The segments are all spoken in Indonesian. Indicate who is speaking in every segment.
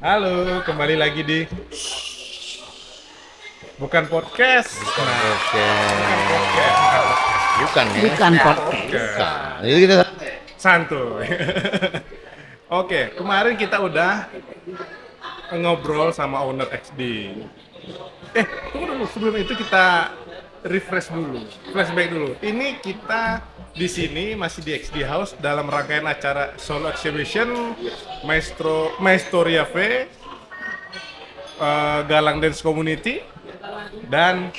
Speaker 1: Halo, kembali lagi di bukan podcast.
Speaker 2: Bukan
Speaker 1: Nah,
Speaker 2: podcast.
Speaker 1: bukan podcast, bukan podcast.
Speaker 2: Bukan ya?
Speaker 3: Bukan
Speaker 2: Ya,
Speaker 3: podcast.
Speaker 2: bukan. Jadi kita
Speaker 1: Santuy. Oke, kemarin kita udah ngobrol sama owner XD. Tunggu dulu, sebelum itu kita refresh dulu, flashback dulu. Ini kita di sini masih di XD House dalam rangkaian acara solo exhibition Maestoria V, Galang Dance Community dan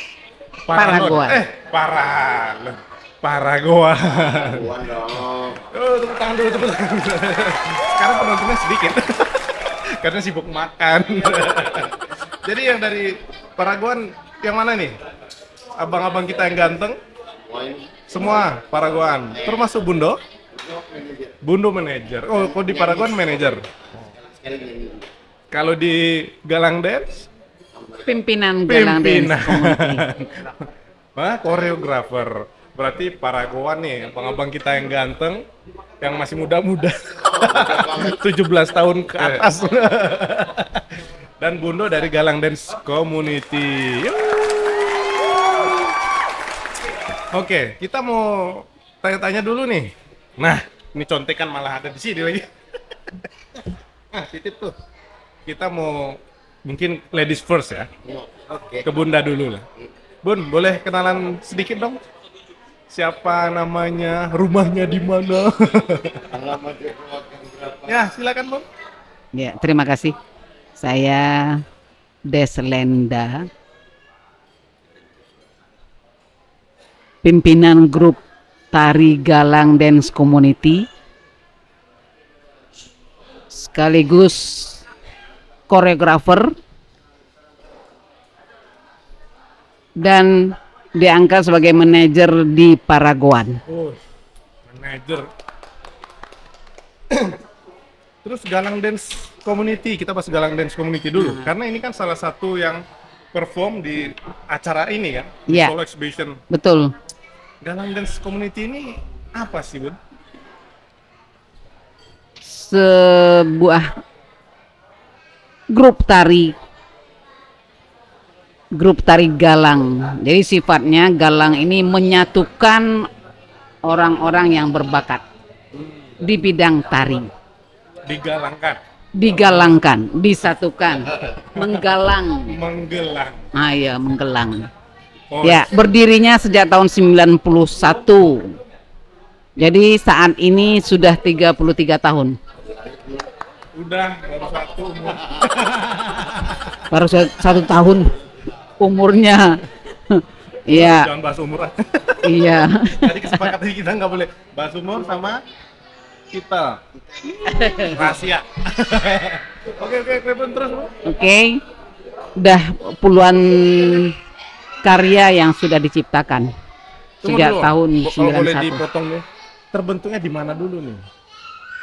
Speaker 3: Paragoan.
Speaker 1: Paragoan.
Speaker 2: bukan dong.
Speaker 1: Oh, tepuk tangan dulu, tepuk tangan dulu. Sekarang penontonnya sedikit karena sibuk makan. Jadi yang dari Paragoan yang mana nih? Abang-abang kita yang ganteng? Semua Paragoan, termasuk Bundo? Bundo manajer. Oh, kok di Paragoan manajer? Kalau di Galang Dance?
Speaker 3: Pimpinan Galang Dance Community.
Speaker 1: Wah, koreografer. Berarti Paragoan nih, abang-abang kita yang ganteng, yang masih muda-muda. 17 tahun ke atas. Dan Bundo dari Galang Dance Community. Oke, kita mau tanya-tanya dulu nih. Nah, ini contekan malah ada di sini lagi. Nah, titip tuh. Kita mau mungkin ladies first ya.
Speaker 2: Oke.
Speaker 1: Ke Bunda dulu lah. Bun, boleh kenalan sedikit dong? Siapa namanya, rumahnya di mana?
Speaker 2: Alamatnya keluarga berapa?
Speaker 1: Ya, silakan Bun.
Speaker 3: Ya, terima kasih. Saya Deslenda, pimpinan grup Tari Galang Dance Community, sekaligus koreografer dan diangkat sebagai manajer di Paragoan.
Speaker 1: Oh, manajer. Terus Galang Dance Community, kita bahas Galang Dance Community dulu. Karena ini kan salah satu yang perform di acara ini kan, di
Speaker 3: Iya.
Speaker 1: solo exhibition.
Speaker 3: Betul.
Speaker 1: Galang Dance Community ini apa sih, Bun?
Speaker 3: Sebuah grup tari galang. Jadi sifatnya galang ini menyatukan orang-orang yang berbakat di bidang tari, digalangkan, disatukan, menggalang.
Speaker 1: Menggelang.
Speaker 3: Ya, menggelang.
Speaker 1: Oh,
Speaker 3: Ya, berdirinya sejak tahun 91. Jadi saat ini sudah 33 tahun.
Speaker 1: udah baru satu umur.
Speaker 3: Baru 1 tahun umurnya. Iya,
Speaker 1: Jangan bahas umur.
Speaker 3: iya.
Speaker 1: Tadi kesepakatan kita nggak boleh bahas umur sama kita. Rahasia. Oke, Bun, terus Bun.
Speaker 3: Oke. Udah puluhan karya yang sudah diciptakan
Speaker 1: Tunggu
Speaker 3: sejak
Speaker 1: dulu.
Speaker 3: tahun
Speaker 1: Kalau boleh
Speaker 3: 91
Speaker 1: dipotong nih, terbentuknya di mana dulu nih?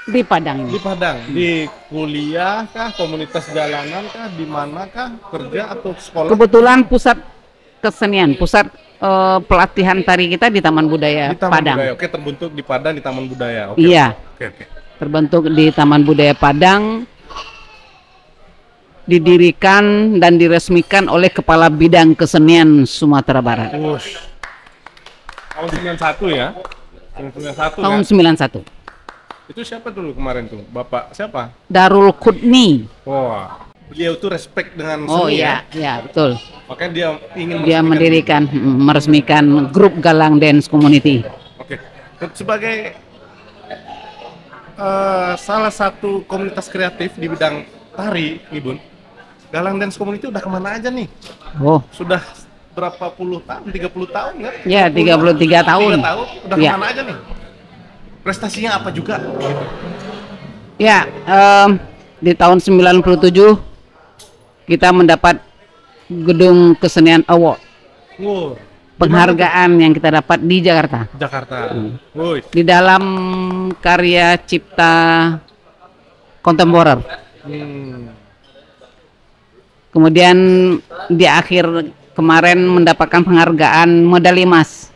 Speaker 3: di Padang
Speaker 1: Di
Speaker 3: ini.
Speaker 1: Padang, di kuliah kah, komunitas jalanan kah, di mana kah, kerja atau sekolah?
Speaker 3: Kebetulan pusat kesenian, pusat pelatihan tari kita di Taman Budaya
Speaker 1: Di Taman
Speaker 3: Padang.
Speaker 1: Budaya. Oke, terbentuk di Padang di Taman Budaya. Oke.
Speaker 3: Iya,
Speaker 1: Oke.
Speaker 3: terbentuk di Taman Budaya Padang, didirikan dan diresmikan oleh Kepala Bidang Kesenian Sumatera Barat
Speaker 1: Wush. Tahun 91 ya? Tahun 91
Speaker 3: tahun
Speaker 1: ya?
Speaker 3: 91.
Speaker 1: Itu siapa dulu kemarin tuh? Bapak siapa?
Speaker 3: Darul Qutni.
Speaker 1: Wah, beliau tuh respect dengan
Speaker 3: Oh
Speaker 1: seni
Speaker 3: iya, iya betul.
Speaker 1: Makanya dia ingin
Speaker 3: Dia
Speaker 1: meresmikan
Speaker 3: meresmikan grup Galang Dance Community.
Speaker 1: Oke. Sebagai salah satu komunitas kreatif di bidang tari, nih Bun, Galang Dance Community udah kemana aja nih?
Speaker 3: Oh,
Speaker 1: Sudah berapa puluh tahun? 30 tahun nggak?
Speaker 3: ya 33 tahun.
Speaker 1: 3 tahun? Udah
Speaker 3: Ya.
Speaker 1: kemana aja nih? Prestasinya apa juga? Gitu.
Speaker 3: Ya, di tahun 97 kita mendapat Gedung Kesenian Award,
Speaker 1: Wow.
Speaker 3: penghargaan yang kita dapat di Jakarta.
Speaker 1: Jakarta. Woi.
Speaker 3: Di dalam karya cipta kontemporer. Kemudian di akhir kemarin mendapatkan penghargaan medali emas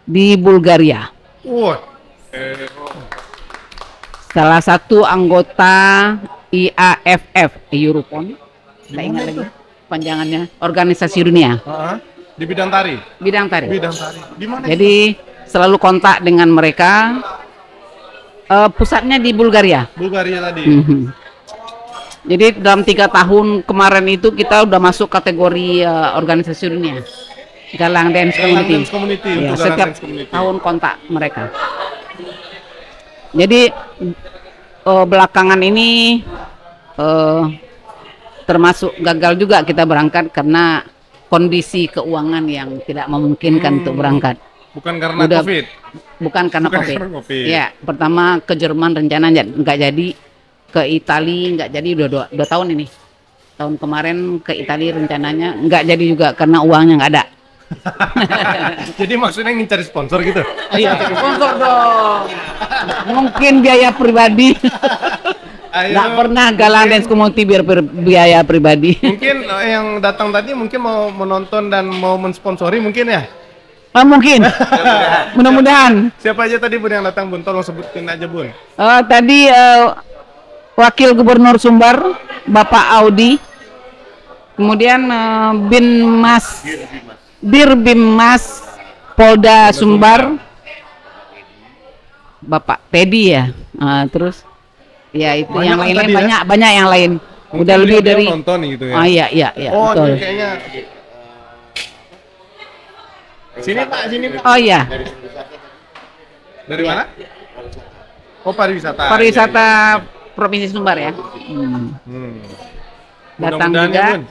Speaker 3: di Bulgaria.
Speaker 1: Wah.
Speaker 3: Salah satu anggota IAFF, Europon.
Speaker 1: Di
Speaker 3: Saya
Speaker 1: mana
Speaker 3: ingat
Speaker 1: itu?
Speaker 3: lagi panjangannya, Organisasi Dunia
Speaker 1: Heeh. Di bidang tari.
Speaker 3: bidang tari.
Speaker 1: Bidang tari. Di mana?
Speaker 3: Jadi selalu kontak dengan mereka. Pusatnya di Bulgaria.
Speaker 1: Bulgaria tadi.
Speaker 3: Mhm. Jadi dalam 3 tahun kemarin itu kita udah masuk kategori organisasi dunia, Galang Dance
Speaker 1: Galang
Speaker 3: Community.
Speaker 1: Dance Community,
Speaker 3: Ya,
Speaker 1: untuk Galang
Speaker 3: setiap
Speaker 1: Dance Community.
Speaker 3: tahun kontak mereka. Jadi belakangan ini termasuk gagal juga kita berangkat karena kondisi keuangan yang tidak memungkinkan untuk berangkat.
Speaker 1: Bukan karena
Speaker 3: Udah-
Speaker 1: COVID.
Speaker 3: Bukan karena
Speaker 1: Bukan
Speaker 3: COVID.
Speaker 1: karena COVID.
Speaker 3: Ya, pertama ke Jerman rencana nggak jadi, ke Italia nggak jadi, udah dua tahun ini. Tahun kemarin ke Italia rencananya nggak jadi juga karena uangnya nggak ada.
Speaker 1: Jadi maksudnya ingin cari sponsor gitu.
Speaker 3: Iya, sponsor dong. Mungkin biaya pribadi.
Speaker 1: Ayo,
Speaker 3: Nggak pernah Galang Dance Community biaya pribadi.
Speaker 1: mungkin yang datang tadi mungkin mau menonton dan mau mensponsori mungkin ya.
Speaker 3: Mungkin. Mudah-mudahan.
Speaker 1: Siapa aja tadi Bun yang datang Bun? Tolong sebutin aja Bun.
Speaker 3: Tadi Wakil Gubernur Sumbar, Bapak Audi, kemudian Dirbimmas Polda Sumbar, Bapak Teddy ya. Terus ya itu
Speaker 1: Banyak
Speaker 3: yang
Speaker 1: kan
Speaker 3: lain
Speaker 1: tadi ya?
Speaker 3: banyak yang lain.
Speaker 1: Mungkin
Speaker 3: Udah lebih
Speaker 1: beliau
Speaker 3: dari
Speaker 1: nonton gitu ya.
Speaker 3: iya
Speaker 1: Oh,
Speaker 3: betul.
Speaker 1: ini kayaknya sini Pak, sini Pak.
Speaker 3: Oh iya,
Speaker 1: Dari mana? Oh, pariwisata.
Speaker 3: pariwisata Provinsi Sumbar ya.
Speaker 1: Hmm.
Speaker 3: Datang
Speaker 1: Mudah-mudahan
Speaker 3: juga.
Speaker 1: ya, Bun.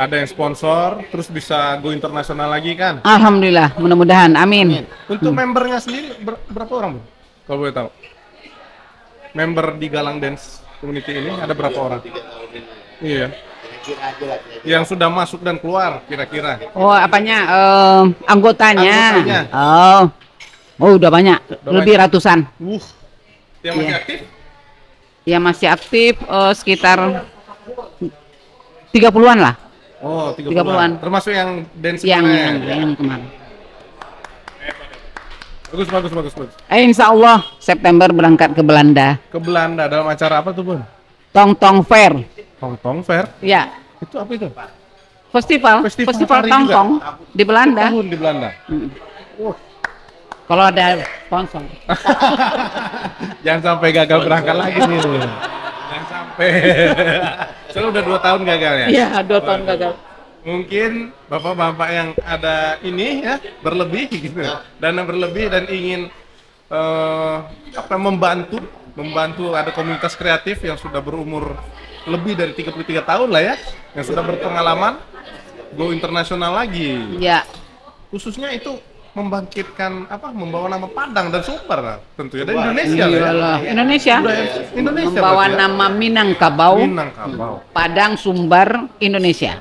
Speaker 1: Ada yang sponsor, terus bisa go internasional lagi kan?
Speaker 3: Alhamdulillah, mudah-mudahan, amin.
Speaker 1: Untuk membernya sendiri berapa orang Bun? Kalau boleh tahu. Member di Galang Dance Community ini ada berapa orang? Iya. Yang sudah masuk dan keluar kira-kira.
Speaker 3: Oh, apanya? Anggotanya.
Speaker 1: Anggotanya.
Speaker 3: Oh, udah banyak,
Speaker 1: Udah
Speaker 3: lebih
Speaker 1: banyak.
Speaker 3: ratusan.
Speaker 1: Yang masih
Speaker 3: Iya.
Speaker 1: aktif?
Speaker 3: Yang masih aktif sekitar 30-an lah,
Speaker 1: Oh,
Speaker 3: 30-an.
Speaker 1: Termasuk yang dance
Speaker 3: yang
Speaker 1: kemarin.
Speaker 3: kemarin.
Speaker 1: Bagus.
Speaker 3: Insya Allah September berangkat ke Belanda.
Speaker 1: Ke Belanda dalam acara apa tuh, Bun?
Speaker 3: Tong Tong Fair.
Speaker 1: Tong Fair.
Speaker 3: Ya,
Speaker 1: Itu apa itu?
Speaker 3: festival
Speaker 1: tari
Speaker 3: Tong
Speaker 1: juga?
Speaker 3: Tong di Belanda.
Speaker 1: Tahun di Belanda.
Speaker 3: Kalau ada sponsor.
Speaker 1: Jangan sampai gagal berangkat lagi nih. Jangan sampai. Soalnya udah 2 tahun gagal ya.
Speaker 3: Iya, 2 tahun gagal.
Speaker 1: Mungkin bapak-bapak yang ada ini ya berlebih gitu, dana berlebih dan ingin membantu ada komunitas kreatif yang sudah berumur lebih dari 33 tahun lah ya, yang sudah berpengalaman go internasional lagi.
Speaker 3: Ya,
Speaker 1: Khususnya itu membangkitkan membawa nama Padang dan Sumbar tentunya dari Indonesia lah ya.
Speaker 3: iyalah. Indonesia.
Speaker 1: Indonesia
Speaker 3: Membawa
Speaker 1: berarti ya.
Speaker 3: nama Minangkabau,
Speaker 1: Minangkabau.
Speaker 3: Padang, Sumbar, Indonesia.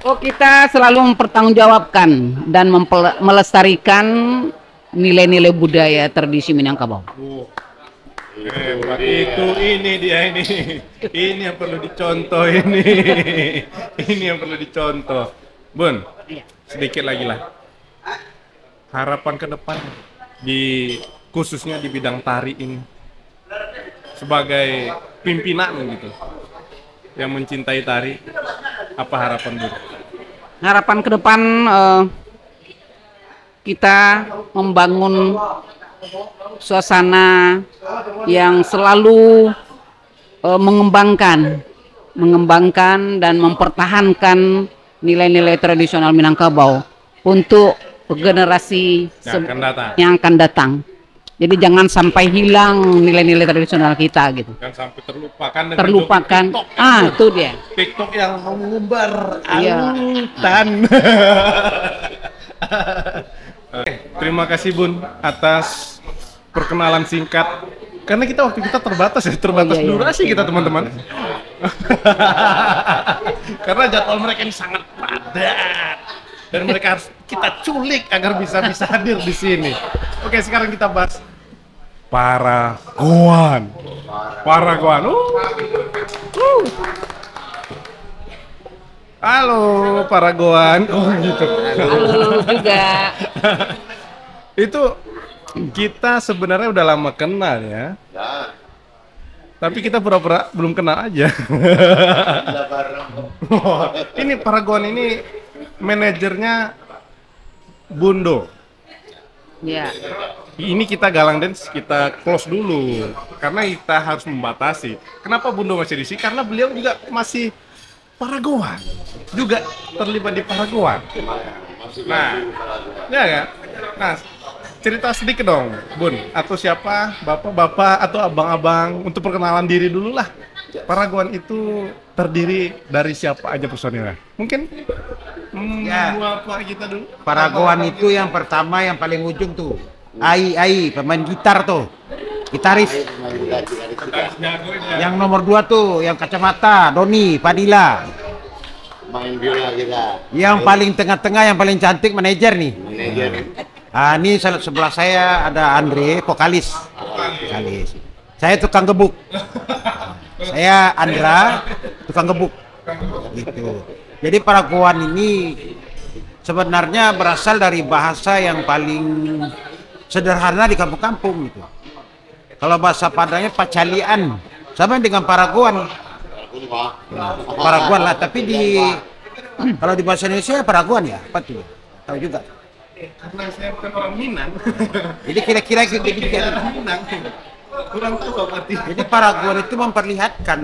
Speaker 3: Oh, kita selalu mempertanggungjawabkan dan melestarikan nilai-nilai budaya tradisi Minangkabau.
Speaker 1: Hebat itu, ini dia ini yang perlu dicontoh ini yang perlu dicontoh. Bun, sedikit lagi lah harapan ke depan khususnya di bidang tari ini sebagai pimpinan gitu yang mencintai tari, apa harapan Bun?
Speaker 3: Harapan ke depan kita membangun suasana yang selalu mengembangkan dan mempertahankan nilai-nilai tradisional Minangkabau untuk generasi yang akan datang. Jadi jangan sampai hilang nilai-nilai tradisional kita gitu.
Speaker 1: Jangan sampai terlupakan.
Speaker 3: TikTok. Itu dia.
Speaker 1: TikTok yang mengumbar
Speaker 3: Iya.
Speaker 1: autan. Terima kasih Bun atas perkenalan singkat. Karena waktu kita terbatas
Speaker 3: Iya.
Speaker 1: durasi kita teman-teman. Karena jadwal mereka ini sangat padat dan mereka harus kita culik agar bisa hadir di sini. Oke, sekarang kita bahas Paragoan. Halo Paragoan. Oh gitu.
Speaker 3: Halo juga.
Speaker 1: Itu kita sebenarnya udah lama kenal ya. Tapi kita pura-pura belum kenal aja.
Speaker 2: Gila bareng.
Speaker 1: Ini Paragon ini manajernya Bundo.
Speaker 3: Ya.
Speaker 1: Ini kita Galang Dance kita close dulu karena kita harus membatasi. Kenapa Bundo masih di sini? Karena beliau juga masih Paragoan, juga terlibat di Paragoan. Nah, ya kan? Nah, cerita sedikit dong, Bun, atau siapa, bapak-bapak atau abang-abang untuk perkenalan diri dulu lah. Paragon itu terdiri dari siapa aja personilnya? Mungkin
Speaker 4: Ya.
Speaker 1: bapak kita dulu.
Speaker 4: Paragon itu yang pertama yang paling ujung tuh. Ai, pemain gitar tuh. Gitaris. Yang nomor 2 tuh, yang kacamata, Doni, Padilla.
Speaker 2: Main biola kita.
Speaker 4: Yang paling tengah-tengah, yang paling cantik manajer nih.
Speaker 2: Manajer.
Speaker 4: Ah, ini sebelah saya ada Andre, vokalis. Vokalis. Saya tukang gebuk. Saya Andra, tukang gebuk. Gitu. Jadi Paragon ini sebenarnya berasal dari bahasa yang paling sederhana di kampung-kampung gitu. Kalau bahasa Padangnya pacalian, sama dengan Paragon. Paragon lah, tapi kalau di bahasa Indonesia Paragon ya, apa tuh? Tahu juga.
Speaker 1: Karena saya bukan orang Minang.
Speaker 4: Jadi kira-kira gitu.
Speaker 1: Minang. Kurang tahu apa artinya.
Speaker 4: Jadi Paragon itu memperlihatkan,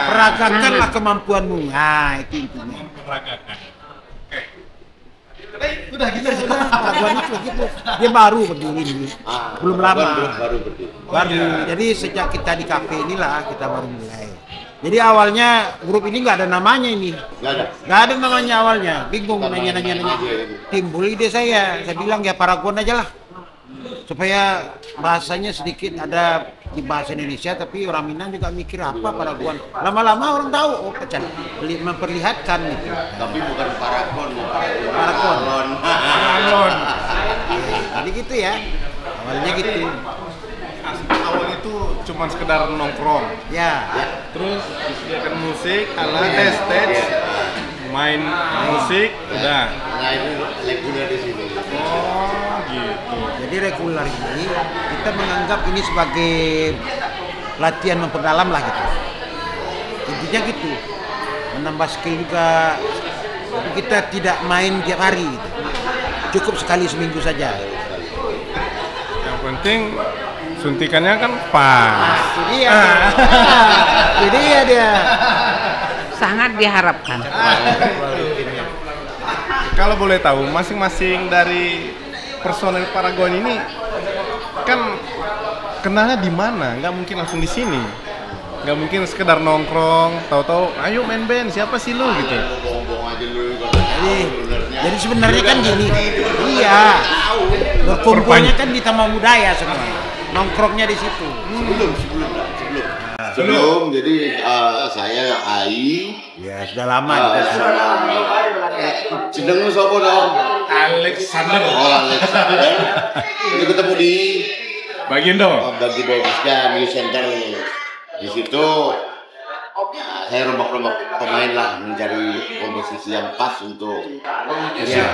Speaker 4: peragakanlah kemampuanmu. Nah, itu intinya.
Speaker 1: Memperagakan. Oke. Udah gitu.
Speaker 4: Paragon itu gitu. Dia baru berdiri, belum lama.
Speaker 2: Baru berdiri.
Speaker 4: Baru. Jadi sejak kita di kafe inilah kita baru mulai. Jadi awalnya grup ini nggak ada namanya ini. Nggak ada namanya awalnya. Bingung nanya. Timbul ide saya bilang ya Paragon aja lah. Supaya bahasanya sedikit ada di bahasa Indonesia, tapi orang Minang juga mikir apa Paragon. Lama-lama orang tahu, oh pecan, memperlihatkan gitu.
Speaker 2: Tapi bukan Paragon.
Speaker 4: Paragon.
Speaker 1: Paragon.
Speaker 4: Jadi gitu ya. Awalnya gitu.
Speaker 1: Awal itu cuma sekedar nongkrong.
Speaker 4: Ya.
Speaker 1: Terus disediakan musik, alat stage, main musik, udah.
Speaker 2: Nah ini reguler di sini.
Speaker 1: Oh, gitu.
Speaker 4: Jadi regular ini kita menganggap ini sebagai latihan memperdalam lah gitu. Intinya gitu. Menambah skill juga. Tapi kita tidak main tiap hari gitu. Cukup sekali seminggu saja.
Speaker 1: Yang penting suntikannya kan pas.
Speaker 4: Itu dia. Itu dia.
Speaker 3: Sangat diharapkan.
Speaker 1: Kalau boleh tahu, masing-masing dari personel Paragon ini kan kenalnya di mana? Nggak mungkin langsung di sini. Nggak mungkin sekedar nongkrong, tahu-tahu, ayo main band, siapa sih lu gitu.
Speaker 2: Bohong aja lu.
Speaker 4: Jadi sebenarnya kan gini. Iya. Berkumpulnya kan di Taman Budaya semua. Nongkrongnya di situ.
Speaker 2: Sebelum jadi saya Ai.
Speaker 4: Ya sudah lama.
Speaker 2: Jeneng lu sapa dong?
Speaker 1: Alexander.
Speaker 2: Oh, Alexander. Ini ketemu di
Speaker 1: Bagian dong.
Speaker 2: bagi Bebasnya New Center. Di situ saya rombak-rombak pemain lah mencari komposisi yang pas untuk
Speaker 4: Iya.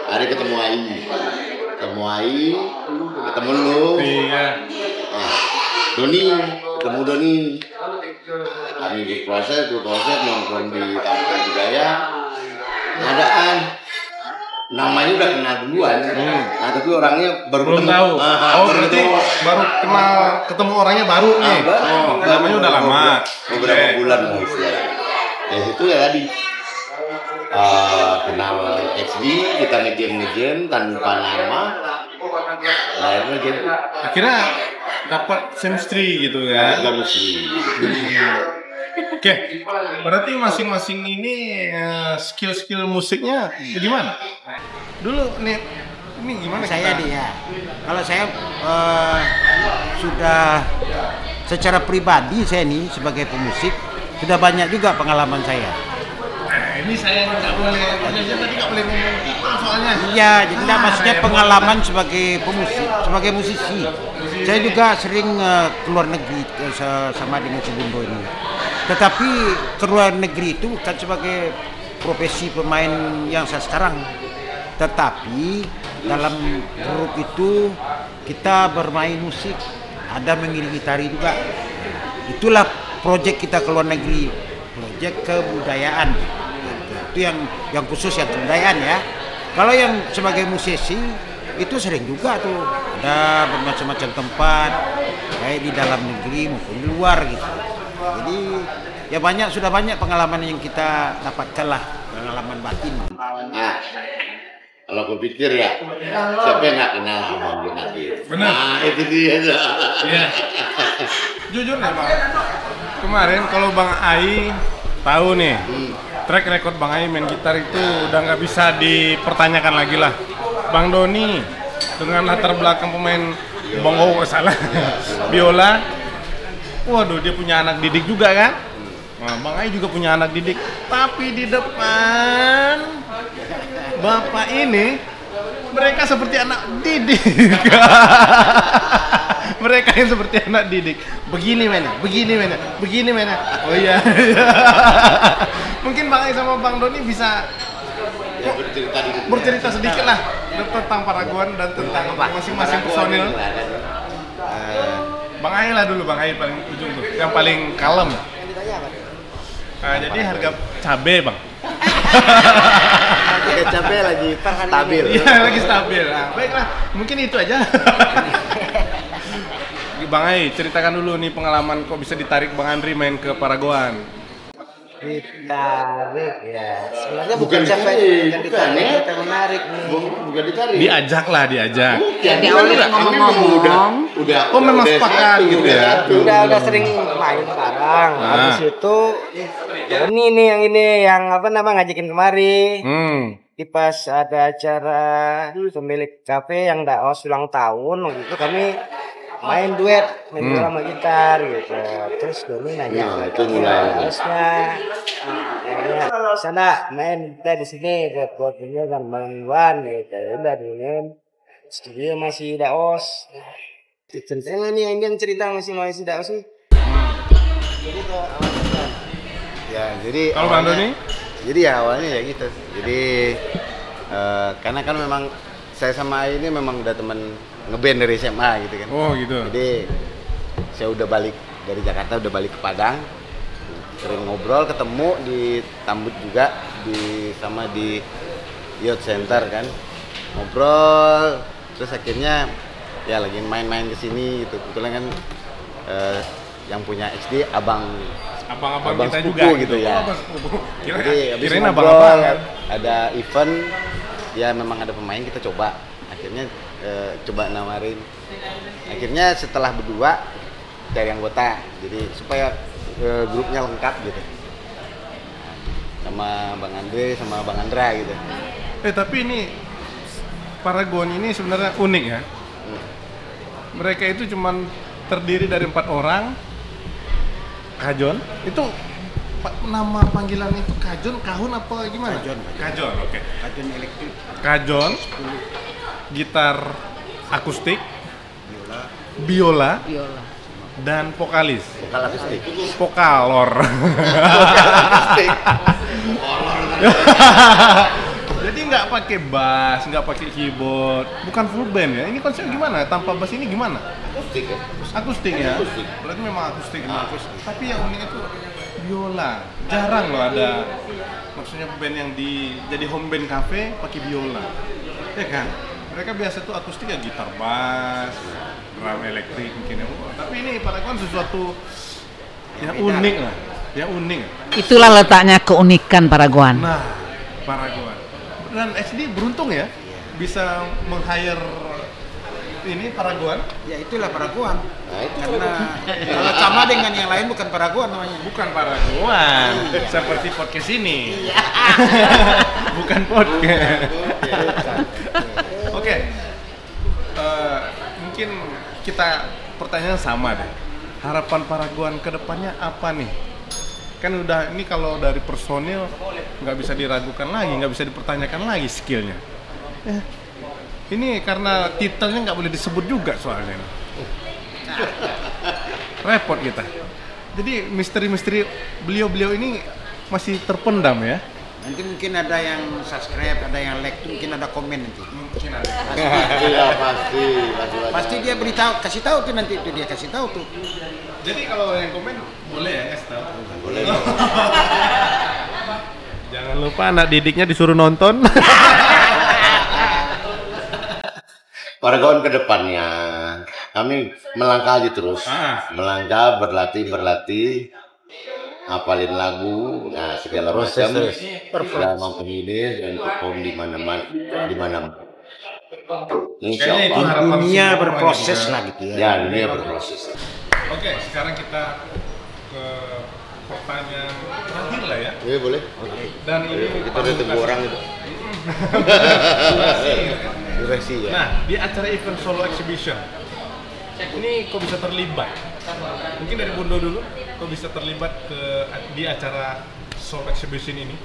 Speaker 2: hari ketemu Ai, ketemu lu.
Speaker 1: Iya.
Speaker 2: Ketemu Doni. Kami berproses nongkrong di Taman Budaya. Adaan namanya udah kenal duluan. Nah, tapi orangnya baru
Speaker 1: Belum
Speaker 2: ketemu.
Speaker 1: tahu. Oh,
Speaker 2: baru
Speaker 1: berarti
Speaker 2: ketemu.
Speaker 1: baru ketemu orangnya baru nih. Oh, namanya udah lama.
Speaker 2: Beberapa
Speaker 1: Oke.
Speaker 2: bulan lah istilahnya. Ya itu ya tadi. Kenal XD, kita ngejem tanpa nama. Akhirnya jadi
Speaker 1: Akhirnya dapat chemistry gitu ya.
Speaker 2: nggak mesti.
Speaker 1: Oke, berarti masing-masing ini skill-skill musiknya gimana? Dulu nih, ini gimana
Speaker 4: Saya
Speaker 1: kita?
Speaker 4: dia. Kalau saya sudah secara pribadi saya nih sebagai pemusik sudah banyak juga pengalaman saya.
Speaker 1: Nah, ini saya nggak boleh, tadi nggak boleh ngomong gitu soalnya.
Speaker 4: Iya, jadi maksudnya pengalaman sebagai pemusik, sebagai musisi. Saya juga sering keluar negeri sama dengan Cibundo ini. Tetapi keluar negeri itu bukan sebagai profesi pemain yang saya sekarang. Tetapi dalam grup itu kita bermain musik ada mengiringi tari juga. Itulah proyek kita ke luar negeri, proyek kebudayaan. Itu yang khusus yang kebudayaan ya. Kalau yang sebagai musisi itu sering juga tuh ada bermacam-macam tempat, baik di dalam negeri maupun di luar gitu. Jadi ya sudah banyak pengalaman yang kita dapatkan lah, pengalaman batin.
Speaker 2: Nah, kalau aku pikir ya, siapa yang nggak kenal sama Bung Adit?
Speaker 1: Benar.
Speaker 2: Nah, itu dia.
Speaker 1: Iya. Jujur nih Bang, kemarin kalau Bang Ai tahu nih, track record Bang Ai main gitar itu udah nggak bisa dipertanyakan lagi lah. Bang Doni dengan latar belakang pemain bongo salah, biola, waduh dia punya anak didik juga kan? Nah, Bang Ai juga punya anak didik, tapi di depan bapak ini mereka seperti anak didik. Mereka yang seperti anak didik. Begini mainnya, begini mainnya, begini mainnya. Oh iya. Mungkin Bang Ai sama Bang Doni bisa
Speaker 2: Ya,
Speaker 1: bercerita sedikit lah tentang Paragon dan tentang masing-masing personil. Bang Ai lah dulu, Bang Ai paling ujung tuh, yang paling kalem. Jadi harga cabe Bang.
Speaker 5: Harga cabe lagi stabil.
Speaker 1: Iya lagi stabil. Nah, baiklah, mungkin itu aja. Bang Ai, ceritakan dulu nih pengalaman kok bisa ditarik Bang Andri main ke Paragon.
Speaker 5: Ditarik ya. Sebenarnya
Speaker 2: Bukan
Speaker 5: bukan capek,
Speaker 2: ditarik,
Speaker 5: bukan ditarik,
Speaker 2: bukan, ya.
Speaker 5: kita menarik nih.
Speaker 2: Bukan ditarik.
Speaker 1: Diajak lah, diajak.
Speaker 3: Di awalnya ngomong-ngomong.
Speaker 2: Udah.
Speaker 1: Oh, memang sepakat gitu ya?
Speaker 5: Udah sering main bareng. Habis itu ini nih yang apa nama ngajakin kemari. Di pas ada acara pemilik kafe yang daos ulang tahun gitu kami main duet sama gitar gitu. Terus Doni nanya
Speaker 2: Nah, itu mulai.
Speaker 5: harusnya sana main kita di sini buat ini kan Bang Iwan gitu. Udah dulu studio masih daos. Ceritanya nih yang cerita masih daos sih. Jadi ke awalnya.
Speaker 2: Ya, jadi
Speaker 1: Kalau Bang Doni?
Speaker 2: Jadi ya awalnya ya gitu. Jadi karena kan memang saya sama Ai ini memang udah temen ngeband dari SMA gitu kan.
Speaker 1: Oh gitu.
Speaker 2: Jadi saya udah balik dari Jakarta, udah balik ke Padang, sering ngobrol, ketemu di Tambut juga, sama di Youth Center kan, ngobrol, terus akhirnya ya lagi main-main ke sini gitu. Kebetulan kan yang punya XD
Speaker 1: Abang-abang kita
Speaker 2: sepupu
Speaker 1: juga
Speaker 2: gitu ya.
Speaker 1: Oh, abang sepupu.
Speaker 2: Jadi habis
Speaker 1: Kirain
Speaker 2: ngobrol,
Speaker 1: abang-abang.
Speaker 2: ada event, ya memang ada pemain kita coba. Akhirnya coba nawarin. Akhirnya setelah berdua cari anggota, jadi supaya grupnya lengkap gitu. Sama Bang Andre, sama Bang Andra gitu.
Speaker 1: Tapi ini Paragon ini sebenarnya unik ya. Mereka itu cuman terdiri dari 4 orang. Kajon itu nama panggilan itu Kajon, Kahun apa gimana? Kajon, oke.
Speaker 4: Kajian elektrik,
Speaker 1: Kajon, gitar akustik, biola, dan vokalis.
Speaker 2: Vokal akustik.
Speaker 1: Vokalor. Jadi nggak pakai bass, nggak pakai keyboard, bukan full band ya. Ini konsep gimana? Tanpa bass ini gimana?
Speaker 2: Akustik ya.
Speaker 1: Akustik ya.
Speaker 2: Akustik.
Speaker 1: Berarti memang akustik. Tapi yang unik itu biola. Jarang loh ada maksudnya band yang jadi home band cafe pakai biola. Ya kan? Mereka biasa tuh akustik ya gitar bass, drum elektrik mungkin ya. Tapi ini Paragon sesuatu yang unik lah. Yang unik.
Speaker 3: Itulah letaknya keunikan Paragon.
Speaker 1: Nah, Paragon. Dan XD beruntung ya bisa meng-hire ini Paragon.
Speaker 4: ya itulah Paragon.
Speaker 2: Nah, itu
Speaker 4: Karena kalau sama dengan yang lain bukan Paragon namanya.
Speaker 1: Bukan Paragon, seperti podcast ini. Bukan podcast. Oke. Mungkin kita pertanyaan sama deh. Harapan Paragon ke depannya apa nih? Kan udah ini kalau dari personil nggak bisa diragukan lagi, nggak bisa dipertanyakan lagi skillnya. Ini karena titelnya nggak boleh disebut juga soalnya. Repot kita. Jadi misteri-misteri beliau-beliau ini masih terpendam ya.
Speaker 4: Nanti mungkin ada yang subscribe, ada yang like, tuh mungkin ada komen nanti.
Speaker 1: Mungkin ada.
Speaker 2: Iya pasti.
Speaker 4: Pasti dia beritahu, kasih tahu tuh nanti itu dia kasih tahu tuh.
Speaker 1: Jadi kalau yang komen boleh ya kasih tahu.
Speaker 2: Boleh.
Speaker 1: Jangan lupa anak didiknya disuruh nonton.
Speaker 2: Para kawan ke depannya, kami melangkah aja terus. Melangkah, berlatih, hafalin lagu, nah segala macam. Sudah mampu ini dan perform di mana. Insya
Speaker 1: Kayaknya itu
Speaker 2: Allah.
Speaker 1: harapan
Speaker 4: Dunia
Speaker 1: semua
Speaker 4: berproses
Speaker 1: orang
Speaker 4: lah gitu ya.
Speaker 2: Ya, dunia berproses.
Speaker 1: Oke, sekarang kita ke pertanyaan terakhir lah ya.
Speaker 2: Iya boleh.
Speaker 1: Dan ini
Speaker 2: Kita udah tunggu orang itu. Durasi ya.
Speaker 1: Nah, di acara event solo exhibition, ini kok bisa terlibat? Mungkin dari Bundo dulu, kok bisa terlibat di acara solo exhibition ini?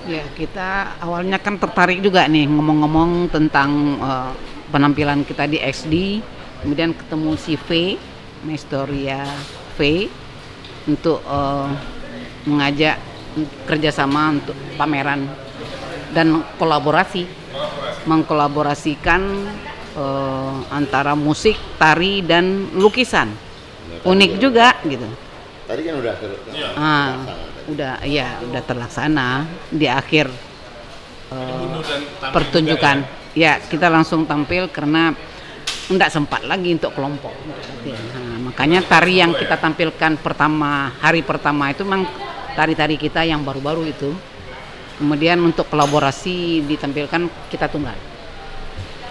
Speaker 3: Ya, kita awalnya kan tertarik juga nih ngomong-ngomong tentang penampilan kita di XD, kemudian ketemu si V, Maestoria V, untuk mengajak kerjasama untuk pameran dan mengkolaborasikan antara musik, tari, dan lukisan. Unik juga gitu.
Speaker 2: Tadi kan udah
Speaker 3: Udah terlaksana di akhir
Speaker 1: Bundo dan tampil
Speaker 3: pertunjukan.
Speaker 1: juga ya?
Speaker 3: Ya, kita langsung tampil karena enggak sempat lagi untuk kelompok. Nah, makanya tari yang kita tampilkan hari pertama itu memang tari-tari kita yang baru-baru itu. Kemudian untuk kolaborasi ditampilkan kita tunggal.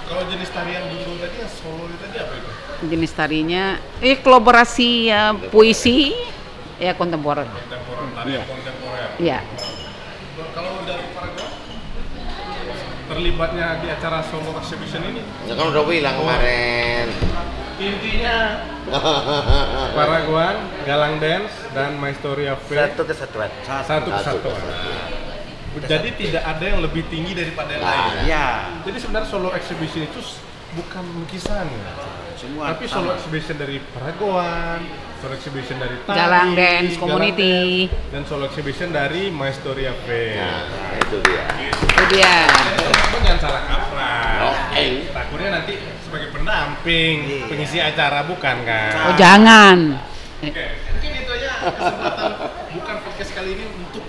Speaker 1: Kalau jenis tarian Bundo tadi yang solo tadi apa itu?
Speaker 3: Jenis tarinya kolaborasi puisi ya kontemporer.
Speaker 1: Tarian kontemporer.
Speaker 3: Ya.
Speaker 1: Kalau dari Paragon terlibatnya di acara solo exhibition ini,
Speaker 2: Ya kan udah bilang kemarin.
Speaker 1: intinya Paragon, Galang Dance, dan Maestoria V
Speaker 5: Satu kesatuan.
Speaker 1: satu kesatuan. Jadi tidak ada yang lebih tinggi daripada yang lain.
Speaker 4: Ya,
Speaker 1: Jadi sebenarnya solo exhibition itu bukan lukisan,
Speaker 4: semua
Speaker 1: tapi
Speaker 4: sama.
Speaker 1: solo exhibition dari Paragon, solo exhibition dari Tari,
Speaker 3: Galang Dance
Speaker 1: Galang
Speaker 3: Community.
Speaker 1: Dance, dan solo exhibition dari Maestoria V.
Speaker 2: Nah, itu dia.
Speaker 3: Itu dia.
Speaker 1: Teman-teman jangan salah kaprah.
Speaker 2: Oke.
Speaker 1: Takutnya nanti sebagai pendamping, pengisi acara bukan kan?
Speaker 3: Oh, jangan.
Speaker 1: Oke, mungkin itu aja kesempatan bukan podcast kali ini untuk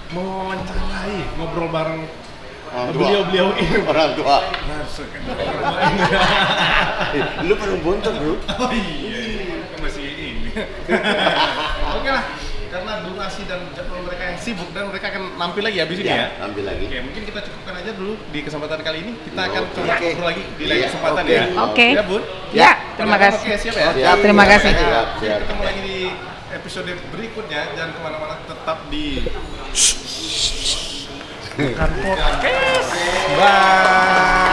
Speaker 1: mewawancarai, ngobrol bareng
Speaker 2: Orang tua.
Speaker 1: beliau-beliau ini.
Speaker 2: Orang tua.
Speaker 1: Masuk kan?
Speaker 2: Lu perlu bontot, Bro.
Speaker 1: Oh iya, kan masih ini. Oke lah, karena durasi dan jadwal mereka yang sibuk dan mereka akan nampil lagi habis ini ya.
Speaker 2: Ambil lagi.
Speaker 1: Oke, mungkin kita cukupkan aja dulu di kesempatan kali ini. Kita akan
Speaker 2: Oke.
Speaker 1: coba ngobrol lagi di lain
Speaker 2: Iya,
Speaker 1: kesempatan
Speaker 2: oke.
Speaker 1: ya.
Speaker 3: Oke.
Speaker 1: Ya, Bun.
Speaker 3: Ya, terima kasih.
Speaker 1: Oke, siap ya.
Speaker 2: Siap.
Speaker 3: Terima kasih.
Speaker 2: Siap,
Speaker 1: Jadi
Speaker 2: siap.
Speaker 1: ketemu lagi di episode berikutnya. Jangan kemana-mana, tetap di Bukan Podcast. Bye.